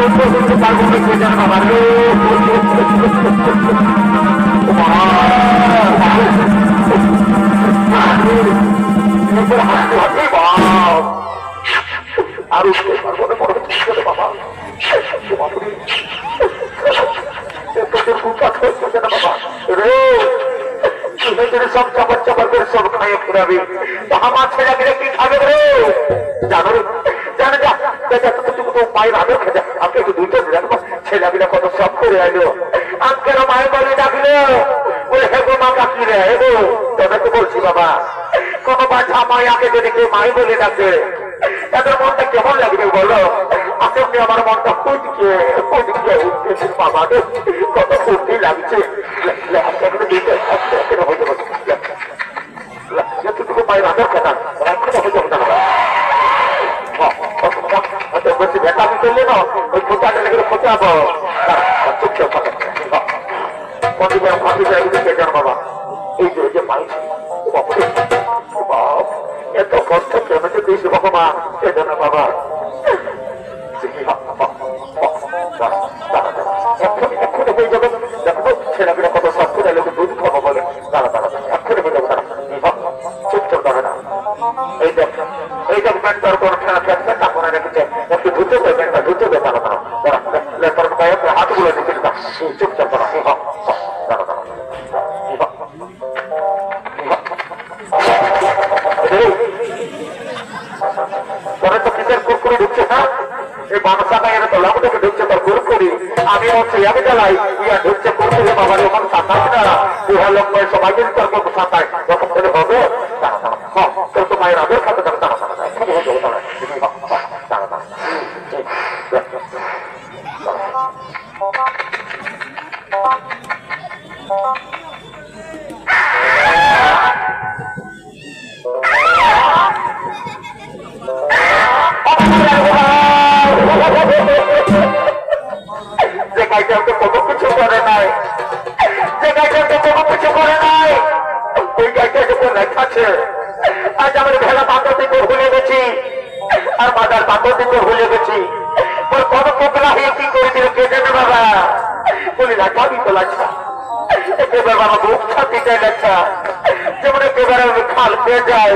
পারবো না কে জানে বাবা রে আর উঠতে পারবো না বড় বাবা সব চাপা চাপা করে সব খাইয়ে ফুরাবি আমার ছেলেকে কি খাবে রে জানো জানে যা মায়ের আদর খেতে আমাকে একটু দুটো দেখবো ছেলেগুলো কত সব করে আইলো আজকের মায়ের বাড়ি ডাকলো বলে হেগো মা কাকি রে হেগো তবে তো বলছি বাবা কোনো বাচ্চা মায়াকে যদি কেউ মাই বলে ডাকে তাদের মনটা কেমন লাগবে বলো আসলে আমার মনটা ফুটকে উঠতেছে বাবা কত ফুর্তি লাগছে এতটুকু মায়ের আদর খেতা এখনো হয়ে যাবে না বলছি ভেটামি করলে না ওই ফোটাটা লেগে ফোটাবো বাবা এই যে মাই এত কষ্ট কেন যে দিয়েছে বাবা মা সেজন্য বাবা এক্ষুনি হয়ে যাবে দেখো ছেলেগুলো কত সব করে লোক দুধ খাবো বলে দাঁড়া দাঁড়া এক্ষুনি হয়ে যাবো দাঁড়া চুপচাপ দাঁড়া না এই দেখ মেন্টার কোন খেলা খেলছে তারপরে রেখেছে একটু ধুতে দেয় মেন্টার ধুতে দেয় দাঁড়া দাঁড়া লেপার পায়ে হাতগুলো রেখে চুপচাপ দাঁড়া দাঁড়া দাঁড়া পরে তো কিসের কুরকুরি ঢুকছে না এই বানসাটা এর তো লাভটাকে ঢুকছে তোর কুরকুরি আমি হচ্ছে ইয়াকে জ্বালাই ইয়া ঢুকছে কুরকুরি বাবার ওখানে সাঁতার না দুহার লোক সবাই যদি তোর কোনো সাঁতায় তখন বলে হবে তোর তো মায়ের আদর খাতে তারা দাঁড়া দাঁড়া দাঁড়া দাঁড়া যে গাইটা কোনো কিছু করে নাই যে গাইটা কোনো কিছু করে নাই ওই গাইটা যখন লেখাছে আজ আমার ভেড়া বাঁধর দিকে ভুলে গেছি আর বাজার বাঁধর দিকে ভুলে গেছি ওর কত পোকরা হয়ে কি করে দিল কে জানে বাবা বলি লেখাবি তো লেখা একেবারে বাবা বুক ছাতি যায় লেখা যেমন একেবারে খাল পেয়ে যায়